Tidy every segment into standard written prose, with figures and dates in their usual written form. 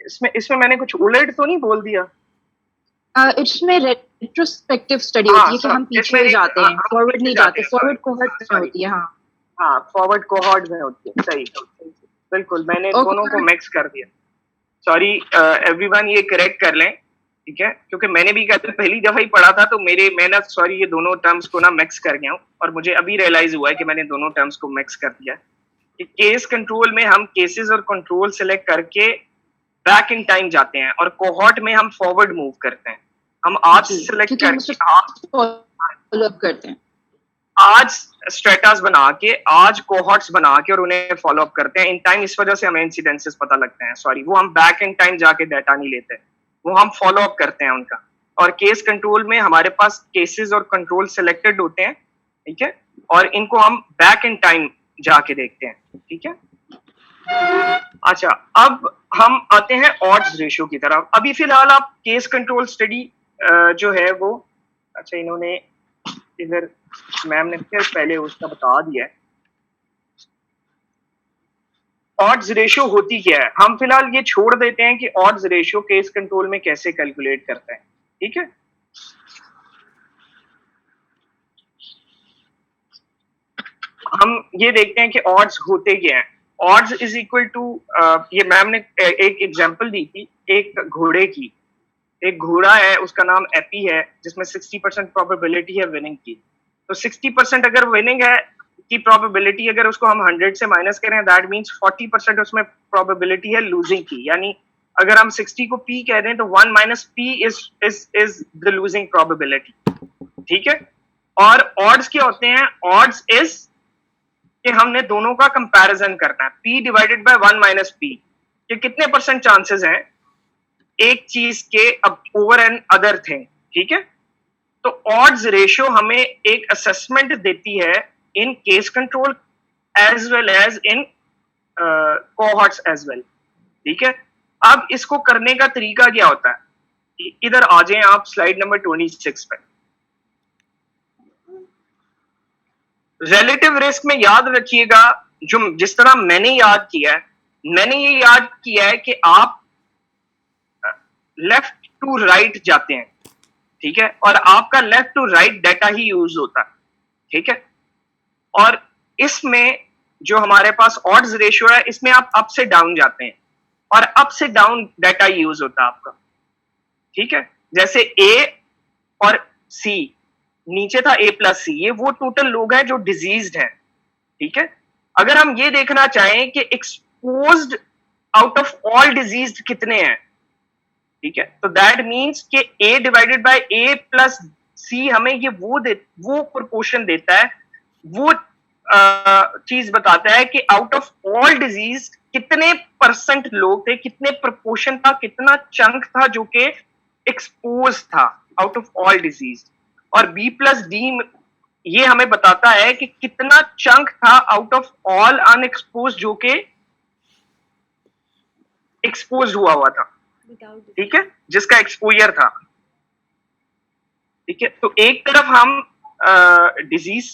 इसमें मैंने कुछ उलट तो नहीं बोल दिया? इसमें रेट्रोस्पेक्टिव स्टडी होती है कि हम पीछे जाते हैं, फॉरवर्ड नहीं जाते, फॉरवर्ड कोहॉर्ट में होती है। हाँ, फॉरवर्ड कोहॉर्ट में होती है, सही, बिल्कुल, मैंने दोनों को मिक्स कर दिया। सॉरी एवरीवन, ये करेक्ट कर लें, ठीक है, क्योंकि मैंने भी पहली दफा ही पढ़ा था, तो मैंने सॉरी ये दोनों टर्म्स को ना मिक्स कर गया हूँ, और मुझे अभी रियलाइज हुआ है कि मैंने दोनों टर्म्स को मिक्स कर दिया। कि केस कंट्रोल में हम केसेस और कंट्रोल सेलेक्ट करके बैक इन टाइम जाते हैं, और कोहॉर्ट में हम फॉरवर्ड मूव करते हैं। हम आज सेलेक्ट करते हैं, आज स्ट्रेटास बना के, आज कोहॉर्ट्स बना के, और उन्हें फॉलो अप करते हैं इन टाइम। इस वजह से हमें इंसिडेंसेस पता लगते हैं। सॉरी, वो हम बैक इन टाइम जाके डाटा नहीं लेते, वो हम फॉलो अप करते हैं उनका। और केस कंट्रोल में हमारे पास केसेस और कंट्रोल सिलेक्टेड होते हैं, ठीक है, और इनको हम बैक इन टाइम जाके देखते हैं, ठीक है। अच्छा, अब हम आते हैं ऑड्स रेशियो की तरफ। अभी फिलहाल आप केस कंट्रोल स्टडी जो है वो, अच्छा इन्होंने इधर मैम ने फिर पहले उसका बता दिया है। ऑड्स रेशियो होती क्या है, हम फिलहाल ये छोड़ देते हैं कि ऑड्स रेशियो केस कंट्रोल में कैसे कैलकुलेट करते हैं, ठीक है। हम ये देखते हैं कि ऑड्स होते क्या हैं। ऑड्स इज इक्वल टू, ये मैम ने एक एग्जांपल दी थी एक घोड़े की। एक घोड़ा है, उसका नाम एपी है, जिसमें 60% प्रोबेबिलिटी है विनिंग की। तो 60% अगर विनिंग है की प्रोबेबिलिटी, अगर उसको हम 100 से माइनस करें, दैट मींस 40% उसमें प्रोबेबिलिटी है लूजिंग की। यानी अगर हम 60 को पी कह दें तो 1 minus P is the losing probability, ठीक है। और ऑड्स क्या होते हैं? ऑड्स इज कि हमने दोनों का कंपैरिजन करना है, p divided by 1 minus p, कि कितने परसेंट चांसेस हैं एक चीज के अब ओवर एन अदर थिंग, ठीक है। तो ऑड्स रेशियो हमें एक असेसमेंट देती है in case control as well as in cohorts as well, ठीक है। अब इसको करने का तरीका क्या होता है? इधर आ जाएं आप स्लाइड नंबर 26 पे। रिलेटिव रिस्क में याद रखिएगा, जो जिस तरह मैंने याद किया है, मैंने ये याद किया है कि आप लेफ्ट टू राइट जाते हैं, ठीक है, और आपका लेफ्ट टू राइट डाटा ही यूज होता है, ठीक है। और इसमें जो हमारे पास ऑड्स रेशियो है, इसमें आप अप से डाउन जाते हैं, और अप से डाउन डाटा यूज होता है आपका, ठीक है। जैसे ए और सी, नीचे था ए प्लस सी, ये वो टोटल लोग हैं जो डिजीज्ड हैं, ठीक है। अगर हम ये देखना चाहें कि exposed out of all diseased कितने हैं, ठीक है, तो दैट मींस कि ए डिवाइडेड बाय ए प्लस सी हमें ये वो प्रोपोर्शन देता है, वो चीज बताता है कि आउट ऑफ ऑल डिजीज कितने परसेंट लोग थे, कितने प्रोपोर्शन था, कितना चंक था जो कि एक्सपोज था आउट ऑफ ऑल डिजीज। और बी प्लस डी ये हमें बताता है कि कितना चंक था आउट ऑफ ऑल अनएक्सपोज जो कि एक्सपोज हुआ था, ठीक है, जिसका एक्सपोजर था, ठीक है। तो एक तरफ हम डिजीज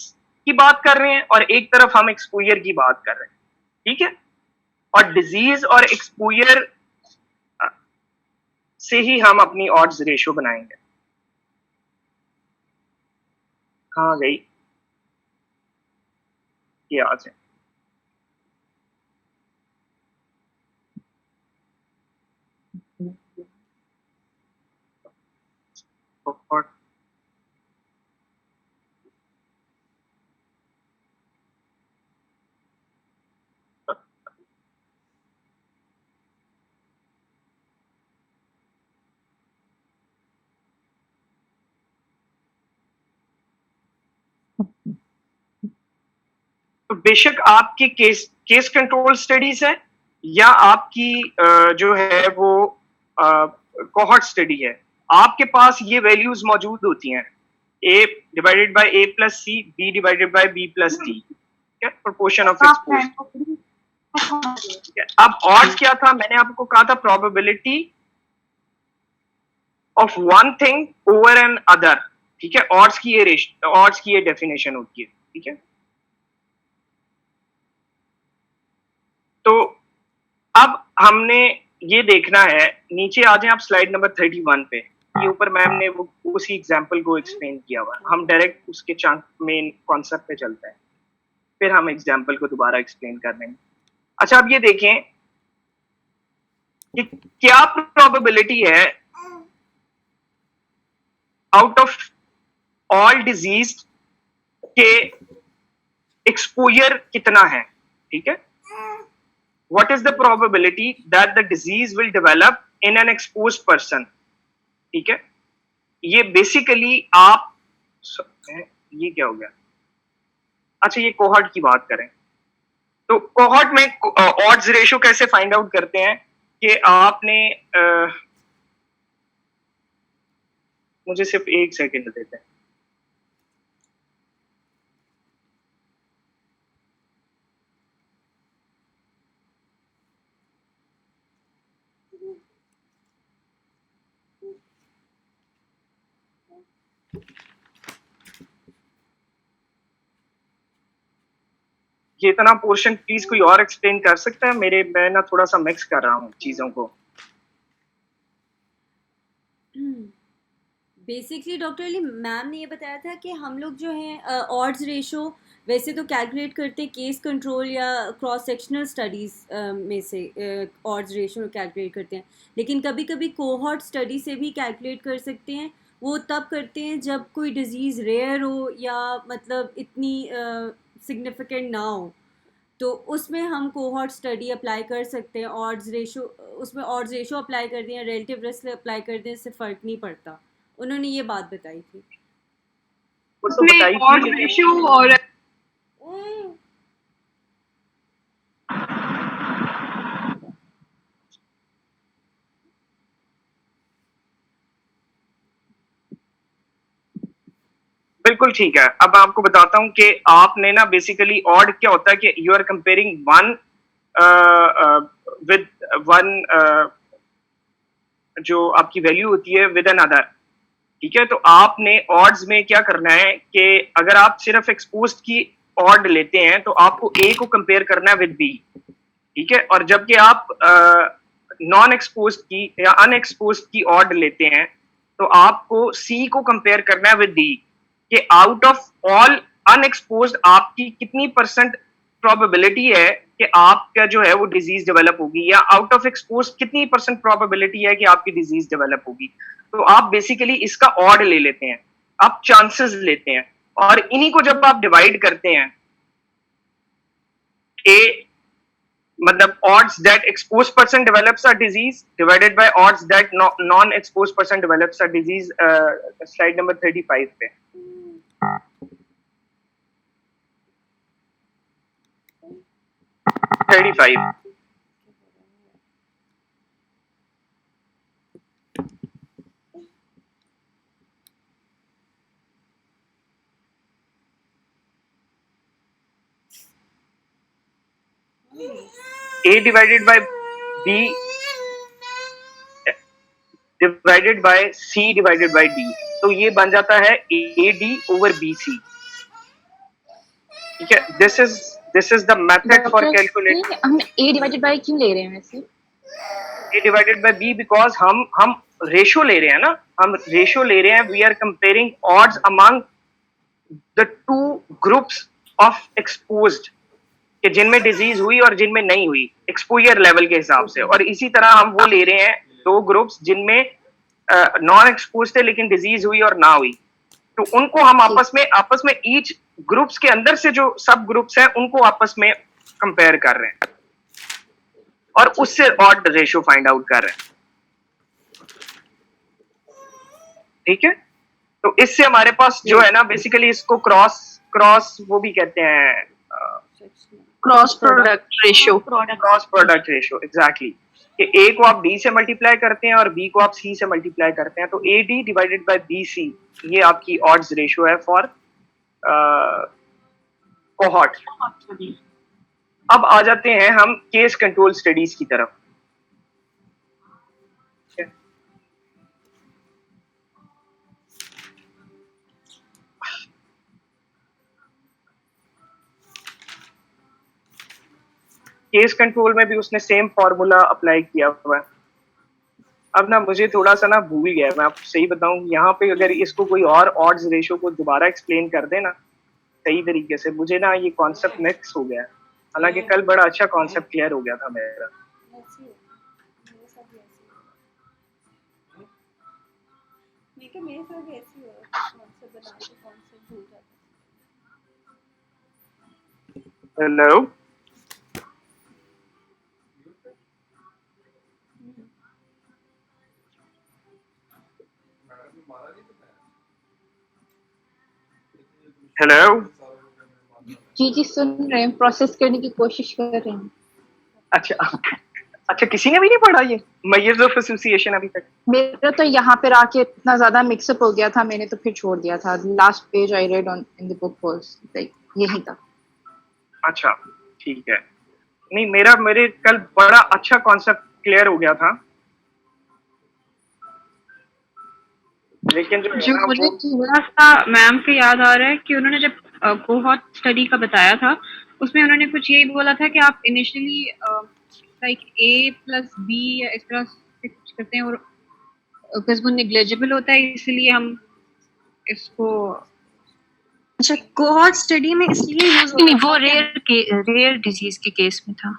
की बात कर रहे हैं और एक तरफ हम एक्सपोजर की बात कर रहे हैं, ठीक है। और डिजीज और एक्सपोजर से ही हम अपनी ऑड्स रेशियो बनाएंगे। कहाँ गई ये आज है? और तो बेशक आपकी केस कंट्रोल स्टडीज है या आपकी जो है वो कोहॉर्ट स्टडी है, आपके पास ये वैल्यूज मौजूद होती हैं, a divided by a plus C, b divided by b plus d, ठीक है, प्रोपोर्शन ऑफ एक्सपोज। अब ऑड्स क्या था? मैंने आपको कहा था probability of one thing over another, ठीक है। ऑड्स की ये डेफिनेशन होती है, ठीक है। तो अब हमने ये देखना है, नीचे आ जाए आप स्लाइड नंबर 31 पे, ये ऊपर मैम ने वो उसी एग्जाम्पल को एक्सप्लेन किया हुआ है, हम डायरेक्ट उसके चंक मेन कॉन्सेप्ट पे चलते हैं, फिर हम एग्जाम्पल को दोबारा एक्सप्लेन कर देंगे। अच्छा, अब ये देखें कि क्या प्रोबेबिलिटी है आउट ऑफ ऑल डिजीज के एक्सपोजर कितना है, ठीक है। What is the probability that the disease will develop in an exposed person, ठीक है। ये बेसिकली आप, ये क्या हो गया, अच्छा ये कोहॉर्ट की बात करें तो कोहॉर्ट में ऑड्स रेशो कैसे फाइंड आउट करते हैं कि आपने मुझे सिर्फ एक सेकंड देते हैं। ये इतना पोर्शन प्लीज कोई और एक्सप्लेन कर सकता है, मैं ना थोड़ा सा मिक्स कर रहा हूँ चीजों को। बेसिकली डॉक्टर अली मैम ने ये बताया था कि हम लोग जो है ऑड्स रेशो वैसे तो कैलकुलेट करते हैं केस कंट्रोल या क्रॉस सेक्शनल स्टडीज़ में से ऑड्स रेशो कैलकुलेट करते हैं, लेकिन कभी कभी कोहॉर्ट स्टडी से भी कैलकुलेट कर सकते हैं। वो तब करते हैं जब कोई डिज़ीज़ रेयर हो या मतलब इतनी सिग्निफिकेंट ना हो, तो उसमें हम कोहॉर्ट स्टडी अप्लाई कर सकते हैं। ऑड्स रेशो, उसमें ऑड्स रेशो अप्लाई कर दें, रिलेटिव रिस्क अप्लाई कर दें, इससे फ़र्क नहीं पड़ता। उन्होंने ये बात बताई थी। उसमें ऑड्स रेशियो और बिल्कुल ठीक है। अब आपको बताता हूं कि आपने ना बेसिकली ऑड क्या होता है कि you are comparing one with one, जो आपकी वैल्यू होती है विद एन अदर, ठीक है। तो आपने ऑड्स में क्या करना है कि अगर आप सिर्फ एक्सपोज्ड की ऑड लेते हैं तो आपको ए को कंपेयर करना है विद बी, ठीक है। और जबकि आप नॉन एक्सपोज्ड की या अनएक्सपोज्ड की ऑड लेते हैं तो आपको सी को कंपेयर करना है विद डी, कि आउट ऑफ ऑल अनएक्सपोज्ड आपकी कितनी परसेंट प्रोबेबिलिटी है कि आपका जो है वो डिजीज डेवलप होगी, या आउट ऑफ एक्सपोज कितनी परसेंट प्रोबेबिलिटी है कि आपकी डिजीज डेवलप होगी। तो आप बेसिकली इसका ऑड ले लेते हैं, आप चांसेस लेते हैं, और इन्हीं को जब आप डिवाइड करते हैं, ए मतलब odds that exposed person develops a disease divided by odds that non-exposed person develops a disease, slide number 35 पे। 35 A divided by B divided by C divided by D, तो ये बन जाता है AD over BC, ठीक है। This is the method for calculating. हम a divided by क्यों ले रहे हैं वैसे? A divided by B because हम रेशो ले रहे हैं ना, हम रेशो ले रहे हैं, we are comparing odds among the two groups of exposed, कि जिनमें डिजीज हुई और जिनमें नहीं हुई एक्सपोजर लेवल के हिसाब से। और इसी तरह हम वो ले रहे हैं दो ग्रुप्स जिनमें नॉन एक्सपोज थे लेकिन डिजीज हुई और ना हुई, तो उनको हम आपस में ईच ग्रुप्स के अंदर से जो सब ग्रुप्स हैं उनको आपस में कंपेयर कर रहे हैं और उससे ऑड रेशियो फाइंड आउट कर रहे हैं, ठीक है। तो इससे हमारे पास जो है ना बेसिकली इसको क्रॉस वो भी कहते हैं, cross product ratio. Cross product ratio, exactly, कि ए को आप डी से मल्टीप्लाई करते हैं और बी को आप सी से मल्टीप्लाई करते हैं, तो A D divided by B C, ये आपकी ऑड्स रेशियो है फॉर कोहॉर्ट। अब आ जाते हैं हम केस कंट्रोल स्टडीज की तरफ। केस कंट्रोल में भी उसने सेम फॉर्मूला अप्लाई किया हुआ है। अब ना मुझे थोड़ा सा ना भूल गया, मैं आपको सही बताऊं, यहाँ पे अगर इसको कोई और ऑड्स रेशो को दोबारा एक्सप्लेन कर दे ना सही तरीके से, मुझे ना ये कॉन्सेप्ट मिक्स हो गया है। हालांकि कल बड़ा अच्छा कॉन्सेप्ट क्लियर हो गया था मेरा। मेरे साथ भी ऐसी हो कॉन्सेप्ट बना के कॉन्सेप्ट भूल जाता है। हेलो, हेलो, जी जी सुन रहे हैं, प्रोसेस करने की कोशिश कर रहे हैं। अच्छा अच्छा, किसी ने भी नहीं पढ़ा ये मेजर्स ऑफ एसोसिएशन अभी तक? मेरा तो यहाँ पे आके इतना ज्यादा मिक्सअप हो गया था, मैंने तो फिर छोड़ दिया था। Last page I read on in the book was like यही था। अच्छा ठीक है, नहीं मेरे कल बड़ा अच्छा कॉन्सेप्ट क्लियर हो गया था, लेकिन जो जो मुझे थोड़ा सा मैम को याद आ रहा है कि उन्होंने जब कोहॉर्ट स्टडी का बताया था उसमें उन्होंने कुछ यही बोला था कि आप इनिशियली लाइक A+B या इस तरह से कुछ करते हैं और बिकॉज वो नेग्लिजिबल होता है इसलिए हम इसको अच्छा कोहॉर्ट स्टडी में इसलिए यूज नहीं वो रेयर डिजीज के केस में था।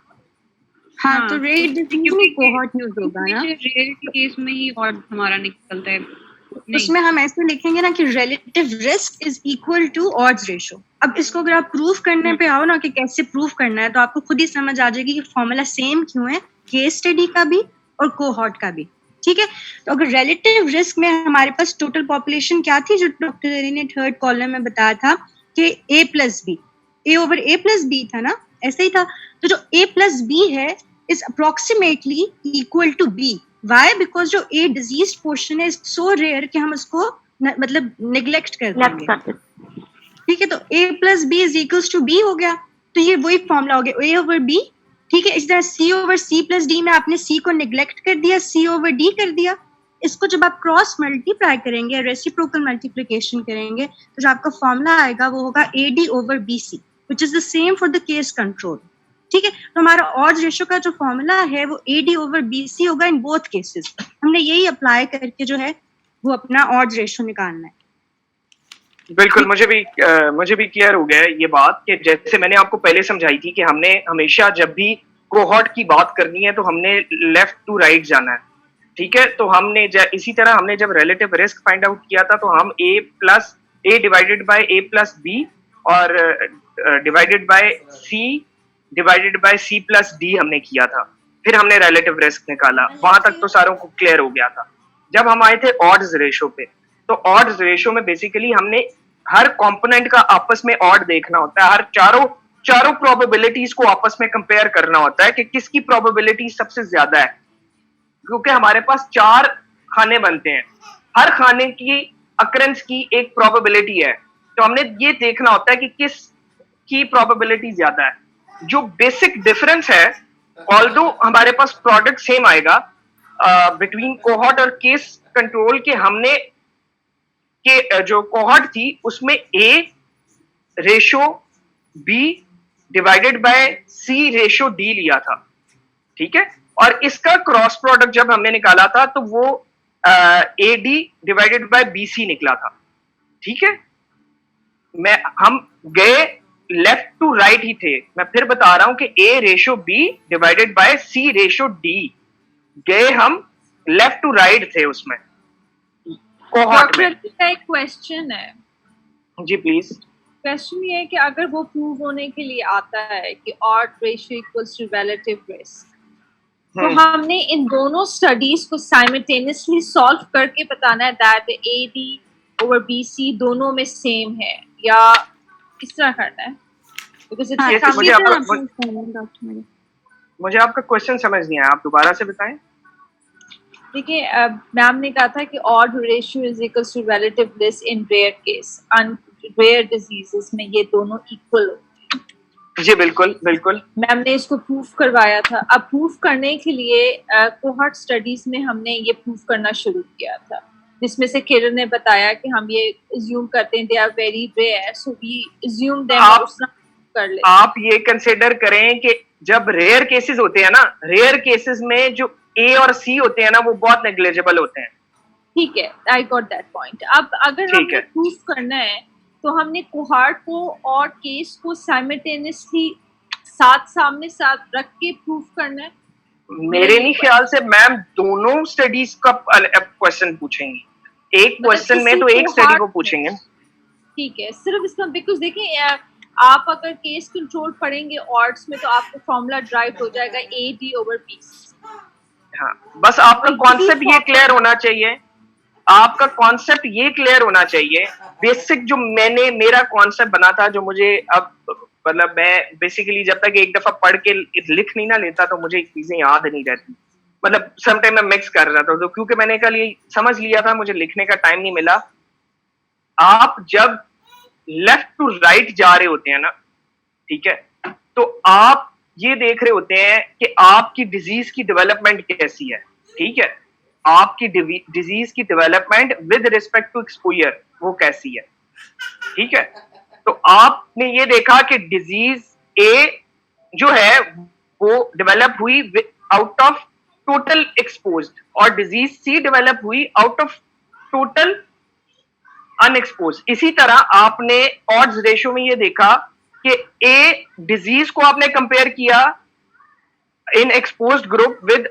हाँ तो रेयर डिजीज में कोहॉर्ट यूज होगा ना, रेयर के केस में ही और हमारा निकलता है। उसमें हम ऐसे लिखेंगे ना कि relative risk is equal to odds ratio. अब इसको अगर आप प्रूफ करने पे आओ ना कि कैसे प्रूफ करना है, तो आपको खुद ही समझ आ जाएगी कि फॉर्मूला सेम क्यों है केस स्टडी का भी और कोहॉर्ट का भी। ठीक है, तो अगर रिलेटिव रिस्क में हमारे पास टोटल पॉपुलेशन क्या थी, जो डॉक्टर रेनी ने थर्ड कॉलम में बताया था कि A+B, A/A+B था ना, ऐसे ही था। तो जो A+B है is approximately equal to B। Why? Because जो A डिजीज पोर्शन है सो रेयर कि हम उसको मतलब निग्लेक्ट कर देंगे। ठीक है, तो A+B is equals to B हो गया, तो ये वही फॉर्मूला हो गया A/B। ठीक है, इस तरह C/C+D में आपने C को निग्लेक्ट कर दिया, C/D कर दिया। इसको जब आप क्रॉस मल्टीप्लाई करेंगे, रेसिप्रोकल मल्टीप्लिकेशन करेंगे, तो जो आपका फॉर्मूला आएगा वो होगा AD/BC, which is the same for the case control. ठीक है, तो हमारा ऑड्स रेशो का जो फॉर्मूला है वो AD/BC होगा इन बोथ केसेस। हमने यही अप्लाई करके जो है वो अपना ऑड्स रेशो निकालना है। बिल्कुल, मुझे भी क्लियर हो गया है ये बात कि जैसे मैंने आपको पहले समझाई थी कि हमने हमेशा जब भी कोहॉर्ट की बात करनी है तो हमने लेफ्ट टू राइट जाना है। ठीक है, तो हमने इसी तरह हमने जब रिलेटिव रिस्क फाइंड आउट किया था तो हम A डिवाइडेड बाय A+B और डिवाइडेड बाय C/C+D हमने किया था, फिर हमने रिलेटिव रिस्क निकाला। वहां तक तो सारों को क्लियर हो गया था। जब हम आए थे ऑड्स रेशो पे, तो ऑड्स रेशो में बेसिकली हमने हर कंपोनेंट का आपस में ऑड देखना होता है, हर चारों प्रोबेबिलिटीज को आपस में कंपेयर करना होता है कि किसकी प्रोबेबिलिटी सबसे ज्यादा है, क्योंकि हमारे पास 4 खाने बनते हैं, हर खाने की अकरेंस की एक प्रोबेबिलिटी है, तो हमने ये देखना होता है कि किस की प्रोबेबिलिटी ज्यादा है। जो बेसिक डिफरेंस है, ऑल्दो हमारे पास प्रोडक्ट सेम आएगा बिटवीन कोहॉर्ट और केस कंट्रोल के, हमने के जो कोहॉर्ट थी उसमें A/B डिवाइडेड बाय C/D लिया था। ठीक है, और इसका क्रॉस प्रोडक्ट जब हमने निकाला था तो वो AD डिवाइडेड बाय BC निकला था। ठीक है, हम गए लेफ्ट टू राइट ही थे। मैं फिर बता रहा हूं कि A/B डिवाइडेड बाय C/D गए हम लेफ्ट टू राइट थे उसमें कोहॉर्ट में। का एक क्वेश्चन है जी प्लीज। क्वेश्चन ये है कि अगर वो प्रूव होने के लिए आता है कि odd ratio equals to relative risk, तो हमने इन दोनों स्टडीज को साइमल्टेनियसली सॉल्व करके बताना है दैट AD/BC दोनों में सेम है, या किस तरह करना है? मुझे आपका क्वेश्चन समझ नहीं आया, आप दोबारा से बताएं। देखिए, मैम ने कहा था कि odd ratio is equals to relative risk in rare case, rare diseases में ये दोनों इक्वल होते हैं। जी बिल्कुल बिल्कुल, मैम ने इसको प्रूफ करवाया था। अब प्रूफ करने के लिए कोहॉर्ट स्टडीज में हमने ये प्रूफ करना शुरू किया था, जिसमें से किरण ने बताया कि हम ये अज्यूम करते हैं they are very rare, so we assume them. कर ले। आप ये कंसिडर करें कि जब रेयर केसेस होते हैं ना, रेयर केसेस में जो ए और सी होते हैं ना वो बहुत नेग्लिजिबल होते हैं। ठीक है, आई गॉट दैट पॉइंट। अब अगर ठीक हमने है। प्रूफ करना है तो हमने कोहार्ट को और केस को साइमल्टेनियसली साथ सामने साथ रख के प्रूफ करना है। मेरे नहीं ख्याल से मैम दोनों स्टडीज का क्वेश्चन पूछेंगी, एक क्वेश्चन में तो एक स्टडी को पूछेंगे। ठीक है, सिर्फ इसका बिकॉज देखिए आप अगर केस कंट्रोल पढ़ेंगे ऑड्स में तो आपको फॉर्मूला ड्राइव हो जाएगा AD/B। हाँ, बस आपका कॉन्सेप्ट ये क्लियर होना चाहिए, आपका कॉन्सेप्ट ये क्लियर होना चाहिए। बेसिक जो मेरा कॉन्सेप्ट बना था, जो मुझे अब मतलब मैं बेसिकली जब तक एक दफा पढ़ के लिख नहीं ना लेता तो मुझे चीजें याद नहीं रहती। मतलब सम टाइम मैं मिक्स कर रहा था, तो क्योंकि मैंने कल ये समझ लिया था, मुझे लिखने का टाइम नहीं मिला। आप जब लेफ्ट टू राइट जा रहे होते हैं ना, ठीक है, तो आप ये देख रहे होते हैं कि आपकी डिजीज की डेवलपमेंट कैसी है। ठीक है, आपकी डिजीज की development with respect to exposure वो कैसी है। ठीक है, तो आपने ये देखा कि डिजीज ए जो है वो डेवलप हुई आउट ऑफ टोटल एक्सपोज्ड और डिजीज सी डेवलप हुई आउट ऑफ टोटल अनएक्सपोज। इसी तरह आपने ऑड्स रेशियो में ये देखा कि ए डिजीज को आपने कंपेयर किया इन exposed group with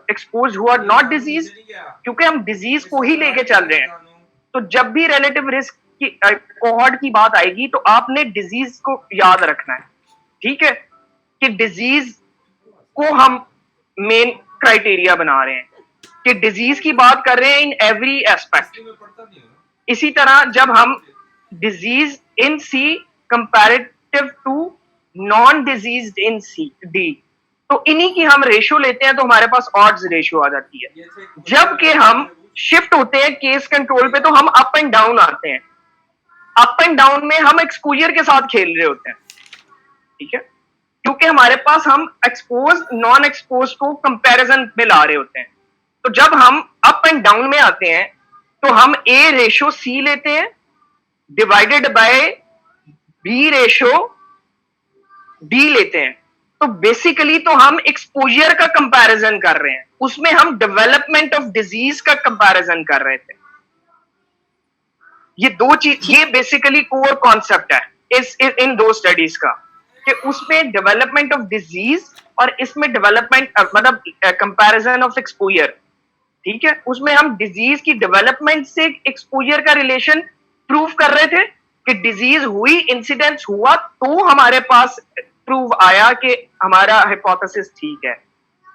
exposed who are not disease, क्योंकि हम डिजीज को ही लेके चल रहे हैं। तो जब भी रिलेटिव रिस्क की कोहॉर्ट की बात आएगी तो आपने डिजीज को याद रखना है। ठीक है, कि डिजीज को हम मेन क्राइटेरिया बना रहे हैं, कि डिजीज की बात कर रहे हैं इन एवरी एस्पेक्ट। इसी तरह जब हम disease in C comparative to non disease in C D, तो इन्हीं की हम रेशियो लेते हैं तो हमारे पास ऑड्स रेशियो आ जाती है। जबकि हम शिफ्ट होते हैं केस कंट्रोल पे तो हम अप एंड डाउन आते हैं। अप एंड डाउन में हम एक्सपोजर के साथ खेल रहे होते हैं। ठीक है, क्योंकि हमारे पास हम एक्सपोज नॉन एक्सपोज को कंपैरिजन में ला रहे होते हैं। तो जब हम अप एंड डाउन में आते हैं तो हम ए रेशो सी लेते हैं divided by B ratio D लेते हैं। तो बेसिकली तो हम एक्सपोजर का कंपैरिजन कर रहे हैं, उसमें हम डेवलपमेंट ऑफ डिजीज का कंपैरिजन कर रहे थे। ये दो चीज, ये बेसिकली कोर कॉन्सेप्ट है इन दो स्टडीज का, कि उसमें डेवलपमेंट ऑफ डिजीज और इसमें डेवलपमेंट मतलब कंपैरिजन ऑफ एक्सपोजर। ठीक है, उसमें हम डिजीज की डेवलपमेंट से एक्सपोजर का रिलेशन प्रूव कर रहे थे कि डिजीज हुई, इंसिडेंस हुआ, तो हमारे पास प्रूव आया कि हमारा हाइपोथेसिस ठीक है।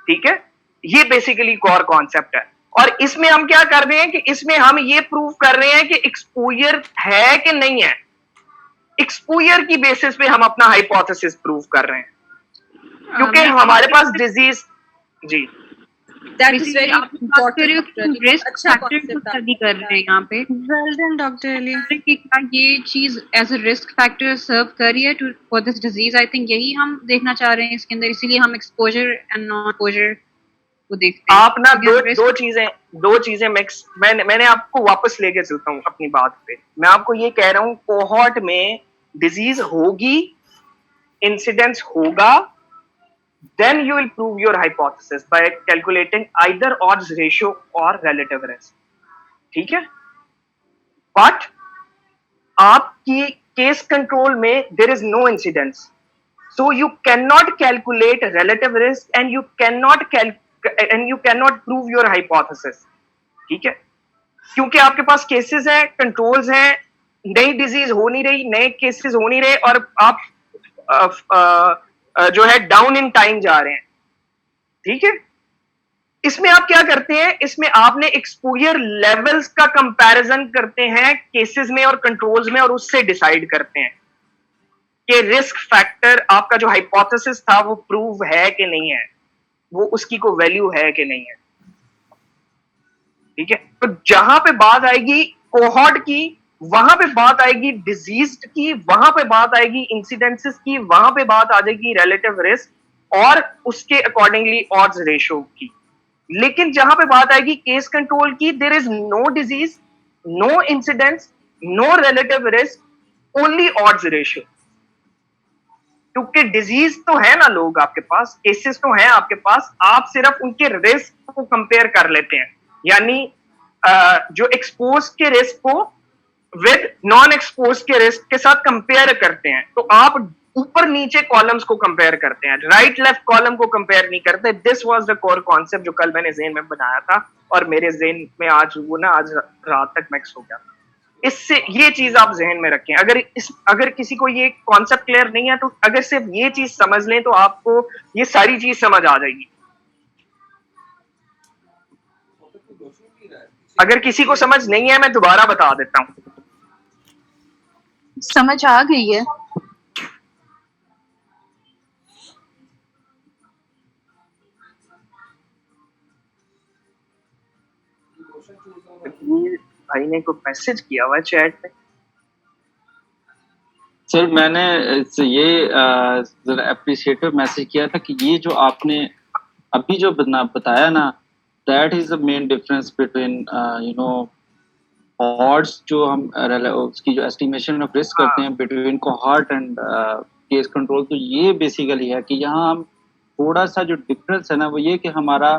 ठीक है, ये बेसिकली कोर कॉन्सेप्ट है। और इसमें हम क्या कर रहे हैं कि इसमें हम ये प्रूव कर रहे हैं कि एक्सपोजर है कि नहीं है। एक्सपोजर की बेसिस पे हम अपना हाइपोथेसिस प्रूव कर रहे हैं, क्योंकि हमारे पास डिजीज जी That is very important. Risk अच्छा फैक्टर को concept स्टडी कर रहे हैं यहाँ पे। Well done, Dr. Ali. कि क्या ये चीज एज अ रिस्क फैक्टर सर्व कर रही है for this disease. I think यही हम देखना चाह रहे हैं इसके अंदर, इसीलिए हम एक्सपोजर एंड नॉन एक्सपोजर को देखते हैं। आप ना Because दो चीजें मिक्स, मैंने आपको वापस लेके चलता हूँ अपनी बात पे। मैं आपको ये कह रहा हूँ कोहॉर्ट में डिजीज होगी, इंसिडेंस होगा, then you will prove your hypothesis by calculating either odds ratio or relative risk. ठीक है, बट आपकी केस कंट्रोल में there is no incidence, so you cannot calculate relative risk and you cannot prove your hypothesis. ठीक है, क्योंकि आपके पास cases हैं, controls हैं, नई डिजीज हो नहीं रही, नए केसेस हो नहीं रहे, और आप जो है डाउन इन टाइम जा रहे हैं। ठीक है, इसमें आप क्या करते हैं, इसमें आपने एक्सपोजर लेवल्स का कंपैरिजन करते हैं केसेस में और कंट्रोल्स में, और उससे डिसाइड करते हैं कि रिस्क फैक्टर आपका जो हाइपोथेसिस था वो प्रूव है कि नहीं है, वो उसकी को वैल्यू है कि नहीं है। ठीक है, तो जहां पे बात आएगी कोहॉर्ट की, वहां पे बात आएगी डिजीज की, वहां पे बात आएगी इंसिडेंसेस की, वहां पे बात आ जाएगी रिलेटिव रिस्क और उसके अकॉर्डिंगली ऑड्स रेशियो की। लेकिन जहां पे बात आएगी केस कंट्रोल की, there is no disease, no incidence, no relative risk, only odds ratio, क्योंकि डिजीज तो है ना, लोग आपके पास केसेस तो हैं आपके पास, आप सिर्फ उनके रिस्क को कंपेयर कर लेते हैं, यानी जो एक्सपोज के रिस्क को विद नॉन एक्सपोज के रिस्क के साथ कंपेयर करते हैं। तो आप ऊपर नीचे कॉलम्स को कंपेयर करते हैं, राइट लेफ्ट कॉलम को कंपेयर नहीं करते। This was the core concept जो कल मैंने ज़हन में बनाया था और मेरे ज़हन में आज रात तक मिक्स हो गया। इससे ये चीज आप जहन में रखें। अगर किसी को ये कॉन्सेप्ट क्लियर नहीं है तो अगर सिर्फ ये चीज समझ लें तो आपको ये सारी चीज समझ आ जाएगी। अगर किसी को समझ नहीं है मैं दोबारा बता देता हूँ। समझ आ गई है। भाई ने कोई मैसेज किया हुआ चैट में। सर मैंने ये जरा अप्रिशिएटिव मैसेज किया था कि ये जो आपने अभी जो बताया ना, that is the main difference between you know odds जो हम उसकी जो एस्टिमेशन ऑफ रिस्क करते हैं between cohort and case control. तो ये बेसिकली है कि यहाँ हम थोड़ा सा जो डिफरेंस है ना वो ये कि हमारा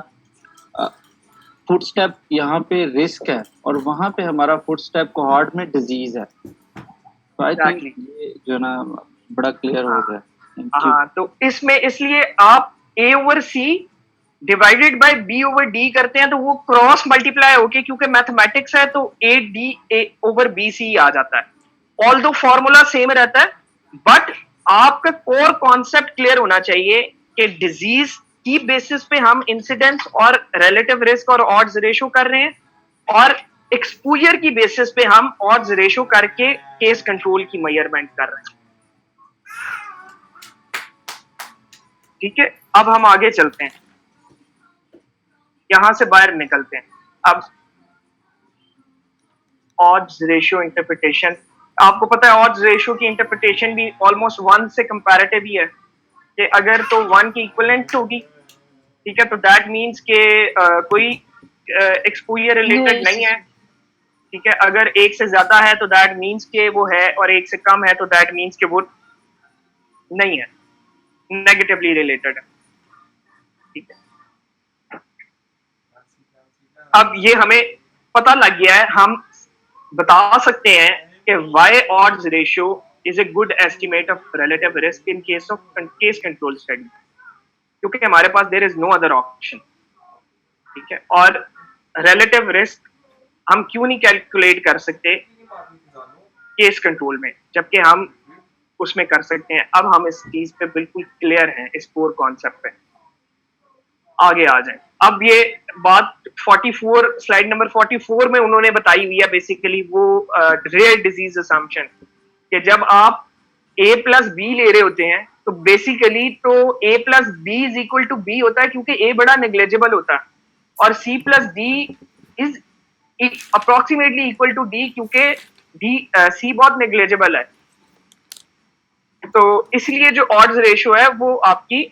फुटस्टेप यहाँ पे रिस्क है और वहाँ पे हमारा फुटस्टेप कोहॉर्ट में डिजीज है। तो आई थिंक ये जो ना बड़ा क्लियर हो गया। हाँ, तो इसमें इसलिए आप A over C divided by B over D करते हैं तो वो क्रॉस मल्टीप्लाई होके, क्योंकि मैथमेटिक्स है तो A ओवर BC आ जाता है। ऑल्दो फॉर्मूला सेम रहता है बट आपका कोर कॉन्सेप्ट क्लियर होना चाहिए कि डिजीज की बेसिस पे हम इंसिडेंस और रिलेटिव रिस्क और ऑड्स रेशो कर रहे हैं और एक्सपोजर की बेसिस पे हम ऑड्स रेशो करके केस कंट्रोल की मेजरमेंट कर रहे हैं। ठीक है, अब हम आगे चलते हैं, यहां से बाहर निकलते हैं। अब ऑड्स रेशो इंटरप्रिटेशन, आपको पता है ऑड्स रेशो की इंटरप्रिटेशन भी ऑलमोस्ट 1 से कंपैरेटिव ही है कि अगर तो 1 की इक्विवेलेंट होगी, ठीक है, तो दैट मींस के कोई एक्सपोजर रिलेटेड नहीं है। ठीक है, अगर 1 से ज्यादा है तो दैट मींस के वो है और 1 से कम है तो दैट मींस के वो नहीं है, नेगेटिवली रिलेटेड है। ठीक है, अब ये हमें पता लग गया है, हम बता सकते हैं कि why odds ratio is a good estimate of relative risk in case of case control study, क्योंकि हमारे पास there is no other option. ठीक है, और रिलेटिव रिस्क हम क्यों नहीं कैलकुलेट कर सकते केस कंट्रोल में जबकि हम उसमें कर सकते हैं। अब हम इस चीज पे बिल्कुल क्लियर हैं, इस कोर कॉन्सेप्ट पे। आगे आ जाए। अब ये बात 44 स्लाइड नंबर 44 में उन्होंने बताई हुई है, बेसिकली वो रेयर डिजीज असम्पशन कि जब आप A प्लस बी ले रहे होते हैं तो बेसिकली तो A plus B is equal to B होता है क्योंकि A बड़ा नेग्लेजिबल होता है और C plus D is approximately equal to D क्योंकि C बहुत नेग्लेजिबल है। तो इसलिए जो ऑड्स रेशियो है वो आपकी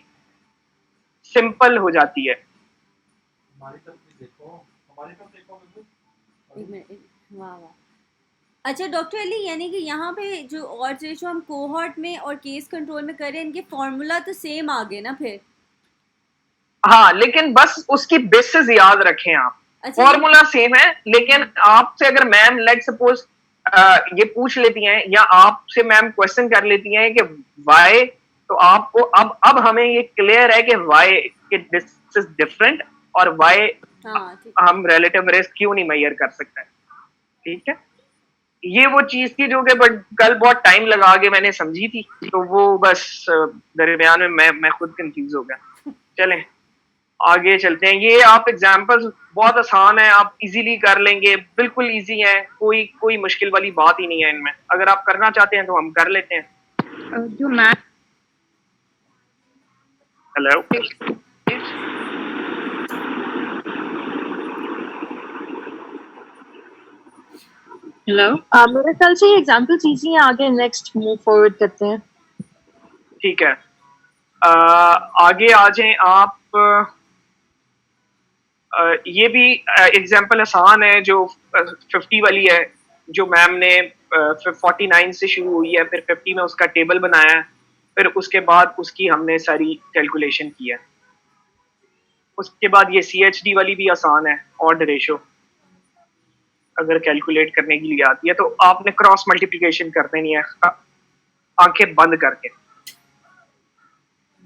सिंपल हो जाती है। अच्छा डॉक्टर अली, यानी कि यहाँ पे जो ऑड्स रेशियो हम कोहॉर्ट में और केस कंट्रोल में कर रहे हैं, इनके फॉर्मूला तो सेम आ गए ना फिर? हाँ, लेकिन बस उसकी बेसिस याद रखें आप। अच्छा, फॉर्मूला सेम है लेकिन आपसे अगर मैम लेट सपोज ये पूछ लेती हैं या आपसे मैम क्वेश्चन कर लेती हैं कि वाई, तो आपको अब हमें ये क्लियर है कि वाई कि दिस इज डिफरेंट और वाई हम रिलेटिव रिस्क क्यों नहीं मेजर कर सकते। ठीक है, ये वो चीज थी जो कि बट कल बहुत टाइम लगा के मैंने समझी थी, तो वो बस दरमियान में मैं खुद कंफ्यूज हो गया। चलें आगे चलते हैं। ये आप एग्जाम्पल्स बहुत आसान है, आप इजीली कर लेंगे, बिल्कुल इजी है, कोई मुश्किल वाली बात ही नहीं है इनमें। अगर आप करना चाहते हैं तो हम कर लेते हैं। जो मैथ हेलो, हेलो, मेरे ख्याल से ये एग्जांपल्स इजी हैं, आगे नेक्स्ट मूव फॉरवर्ड करते हैं। ठीक है, आगे आ जाएं आप। ये भी एग्जांपल आसान है जो 50 वाली है जो मैम ने 49 से शुरू हुई है, फिर 50 में उसका टेबल बनाया है, फिर उसके बाद उसकी हमने सारी कैलकुलेशन की है। उसके बाद ये CHD वाली भी आसान है, ऑड रेशो अगर कैलकुलेट करने के लिए आती है तो आपने क्रॉस मल्टीप्लिकेशन कर देनी है आंखें बंद करके।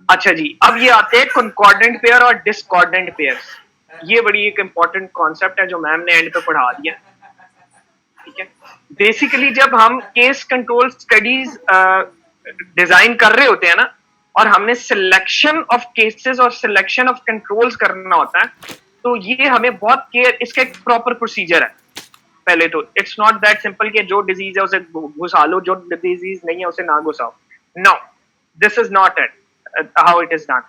अच्छा जी, अब ये आते हैं कॉन्कॉर्डेंट पेयर और डिस्कॉर्डेंट पेयर्स। ये बड़ी एक इंपॉर्टेंट कॉन्सेप्ट है जो मैम ने एंड पे पढ़ा दिया। ठीक है, बेसिकली जब हम केस कंट्रोल स्टडीज डिजाइन कर रहे होते हैं ना, और हमने सिलेक्शन ऑफ केसेस और सिलेक्शन ऑफ कंट्रोल्स करना होता है, तो ये हमें बहुत केयर, इसका एक प्रॉपर प्रोसीजर है। पहले तो इट्स नॉट दैट सिंपल कि जो डिजीज है उसे घुसा लो, जो डिजीज नहीं है उसे ना घुसाओ। No, this is not it how it is done.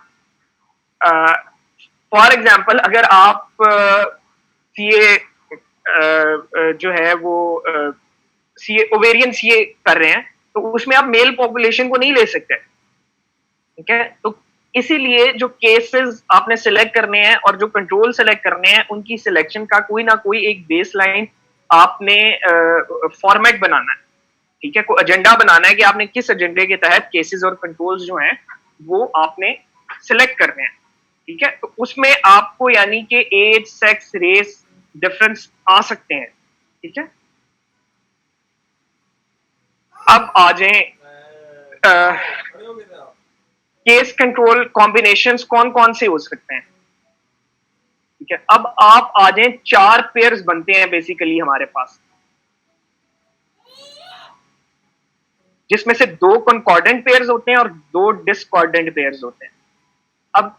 For example, अगर आप सीए जो है वो सीए ओवेरियन सीए कर रहे हैं, तो उसमें आप मेल पॉपुलेशन को नहीं ले सकते। ठीक है, तो इसीलिए जो केसेस आपने सिलेक्ट करने हैं और जो कंट्रोल सिलेक्ट करने हैं, उनकी सिलेक्शन का कोई ना कोई एक बेसलाइन आपने फॉर्मेट बनाना है। ठीक है, कोई एजेंडा बनाना है कि आपने किस एजेंडे के तहत केसेस और कंट्रोल्स जो हैं वो आपने सिलेक्ट करने हैं। ठीक है, तो उसमें आपको यानी कि एज, सेक्स, रेस डिफरेंस आ सकते हैं। ठीक है, अब आ जाए केस कंट्रोल कॉम्बिनेशंस कौन कौन से हो सकते हैं। ठीक है, अब आप आ जाए, 4 पेयर्स बनते हैं बेसिकली हमारे पास, जिसमें से 2 कॉन्कॉर्डेंट पेयर्स होते हैं और 2 डिस्कॉर्डेंट पेयर्स होते हैं। अब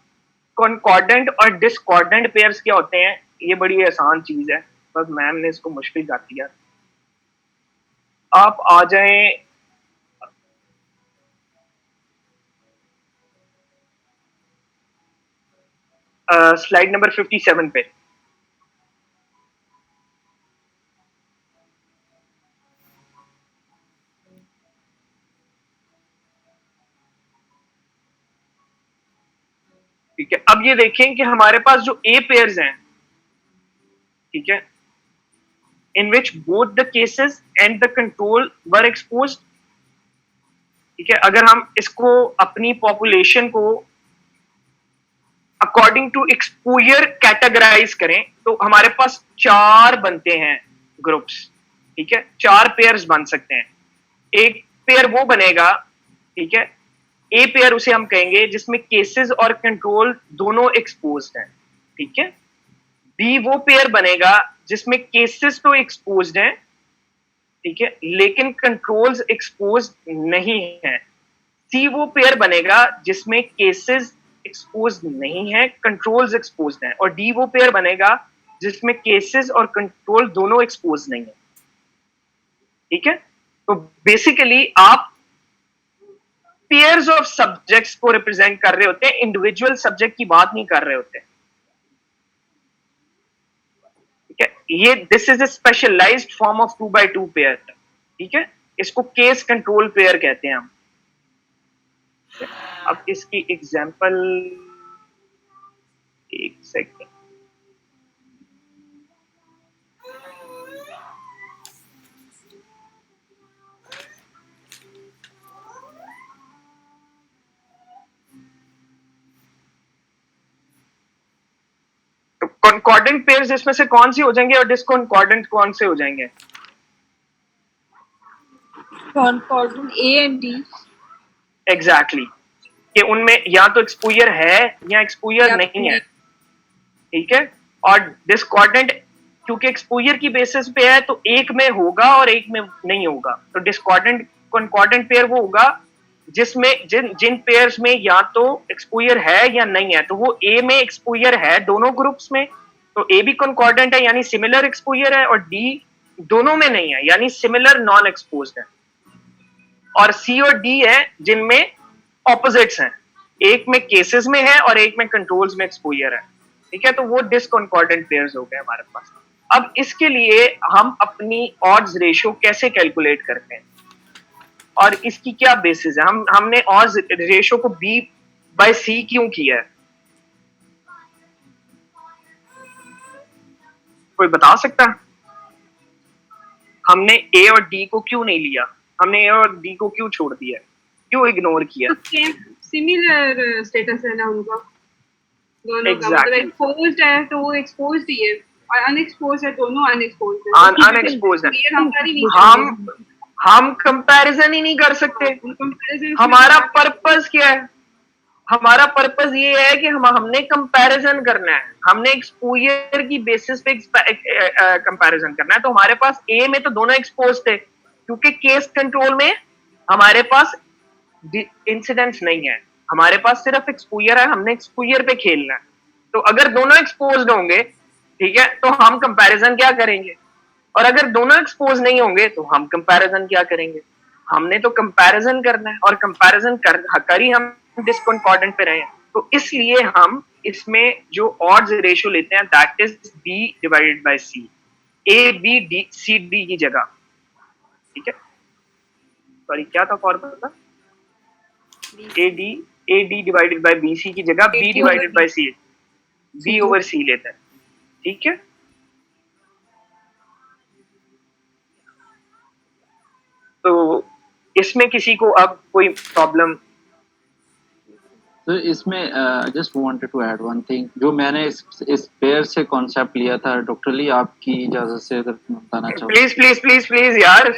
कॉन्कॉर्डेंट और डिस्कॉर्डेंट पेयर्स क्या होते हैं, ये बड़ी आसान चीज है, बस मैम ने इसको मुश्किल कर दिया। आप आ जाएं स्लाइड नंबर 57 पे। ठीक है, अब ये देखें कि हमारे पास जो ए पेयर्स हैं, ठीक है, in which both the cases and the control were exposed. ठीक है, अगर हम इसको अपनी पॉपुलेशन को अकॉर्डिंग टू एक्सपोजर कैटेगराइज करें तो हमारे पास 4 बनते हैं ग्रुप्स। ठीक है, 4 पेयर्स बन सकते हैं। एक पेयर वो बनेगा, ठीक है, ए पेयर उसे हम कहेंगे जिसमें केसेस और कंट्रोल दोनों एक्सपोज्ड हैं। ठीक है, बी वो पेयर बनेगा जिसमें केसेस तो एक्सपोज्ड हैं, ठीक है, लेकिन कंट्रोल्स एक्सपोज्ड नहीं है। सी वो पेयर बनेगा जिसमें केसेस एक्सपोज्ड नहीं है, कंट्रोल्स एक्सपोज्ड हैं। और डी वो पेयर बनेगा जिसमें केसेस और कंट्रोल दोनों एक्सपोज्ड नहीं है। ठीक है, तो बेसिकली आप पेयर्स ऑफ सब्जेक्ट्स को रिप्रेजेंट कर रहे होते हैं, इंडिविजुअल सब्जेक्ट की बात नहीं कर रहे होते। ठीक है, ये this is a specialized form of 2x2 pair. ठीक है, इसको केस कंट्रोल पेयर कहते हैं हम। अब इसकी एग्जांपल, एक सेकंड, तो कॉन्कॉर्डेंट पेयर्स इसमें से कौन सी हो जाएंगे और डिसकॉन्कॉर्डेंट कौन से हो जाएंगे? Concordant A and D. Exactly, कि उनमें या तो एक्सपोजर है या एक्सपोजर नहीं है। ठीक है, और डिस्कॉर्डेंट क्योंकि एक्सपोजर की बेसिस पे है तो एक में होगा और एक में नहीं होगा। तो डिस्कॉर्डेंट कॉन्कॉर्डेंट पेयर वो होगा जिसमें जिन पेयर्स में या तो एक्सपोजर है या नहीं है। तो वो ए में एक्सपोजर है दोनों ग्रुप्स में, तो ए भी कॉन्कॉर्डेंट है यानी सिमिलर एक्सपोजर है, और डी दोनों में नहीं है यानी सिमिलर नॉन एक्सपोज्ड है। और सी और डी है जिनमें ऑपोजिट्स हैं, एक में केसेस में है और एक में कंट्रोल्स में एक्सपोजर है। ठीक है, तो वो डिसकॉन्कॉर्डेंट पेयर्स हो गए हमारे पास। अब इसके लिए हम अपनी ऑड्स रेशियो कैसे कैलकुलेट करते हैं और इसकी क्या बेसिस है? हमने ऑड्स रेशियो को बी बाय सी क्यों किया है? कोई बता सकता है? हमने ए और डी को क्यों नहीं लिया, हमने ए और डी को क्यों छोड़ दिया, क्यों इग्नोर किया? सिमिलर स्टेटस है ना उनका दोनों का, मतलब Exactly. एक्सपोज्ड है तो वो एक्सपोज्ड ही है और अनएक्सपोज्ड है, दोनों अनएक्सपोज्ड है। अनएक्सपोज्ड है। ये हमारी नहीं हम कंपैरिजन ही नहीं कर सकते। comparison हमारा पर्पस क्या है? हमारा पर्पस ये है कि हमने कंपैरिजन करना है, हमने एक्सपोजर की बेसिस पे कंपैरिजन करना है। तो हमारे पास ए में तो दोनों एक्सपोज थे, क्योंकि केस कंट्रोल में हमारे पास इंसिडेंट्स नहीं है, हमारे पास सिर्फ एक्सपोजर है, हमने एक्सपोजर पे खेलना है। तो अगर दोनों एक्सपोज्ड होंगे, ठीक है, तो हम कंपैरिजन क्या करेंगे? और अगर दोनों एक्सपोज नहीं होंगे तो हम कंपैरिजन क्या करेंगे? हमने तो कंपैरिजन करना है, और कंपैरिजन कर ही हम डिस्कॉन्कॉर्डेंट पे रहे हैं। तो इसलिए हम इसमें जो ऑड्स रेशियो लेते हैं that is b divided by c, a b d c d की जगह, ठीक है। सॉरी क्या था formula? A D divided by B c की जगह b divided by c, b over c लेते हैं, ठीक है। तो इसमें किसी को अब कोई प्रॉब्लम? तो इसमें just wanted to add one thing, जो मैंने इस पेयर से कॉन्सेप्ट लिया था, डॉक्टर ली आपकी इजाजत से अगर मैं बताना चाहूँ। प्लीज प्लीज प्लीज प्लीज यार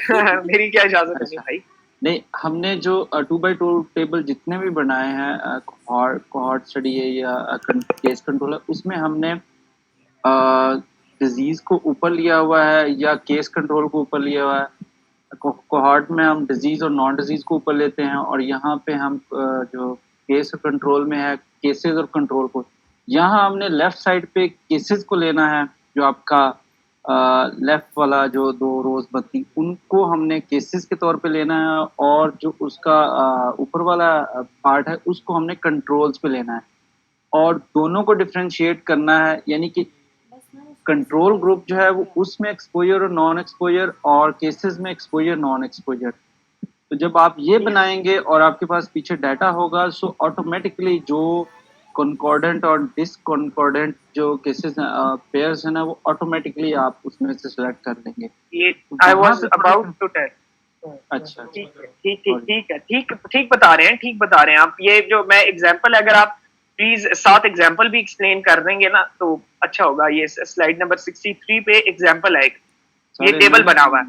मेरी क्या इजाजत है भाई? नहीं, हमने जो 2x2 टेबल जितने भी बनाए हैं, कोहॉर्ट स्टडी है या केस कंट्रोल है, उसमें हमने डिजीज को ऊपर लिया हुआ है या केस कंट्रोल को ऊपर लिया हुआ है। कोहॉर्ट में हम डिजीज और नॉन डिजीज को ऊपर लेते हैं, और यहाँ पे हम जो केस और कंट्रोल में है केसेस और कंट्रोल को, यहाँ हमने लेफ्ट साइड पे केसेस को लेना है, जो आपका लेफ्ट वाला जो 2 रोज बनती उनको हमने केसेस के तौर पे लेना है, और जो उसका ऊपर वाला पार्ट है उसको हमने कंट्रोल्स पे लेना है, और दोनों को डिफरेंशिएट करना है। यानी कि कंट्रोल ग्रुप जो है वो उसमें एक्सपोजर और नॉन एक्सपोजर, और केसेस में एक्सपोजर नॉन एक्सपोजर। तो जब आप ये बनाएंगे और आपके पास पीछे डाटा होगा, सो ऑटोमेटिकली जो कॉन्कॉर्डेंट और डिसकॉन्कॉर्डेंट जो केसेस पेयर्स है ना, वो ऑटोमेटिकली आप उसमें से सिलेक्ट कर लेंगे। ये I was about to tell. अच्छा, ठीक बता रहे हैं आप। ये जो मैं एग्जांपल, अगर आप प्लीज 7 एग्जांपल भी एक्सप्लेन कर देंगे ना तो अच्छा होगा। ये स्लाइड नंबर 63 पे एग्जांपल है, ये टेबल बना हुआ है।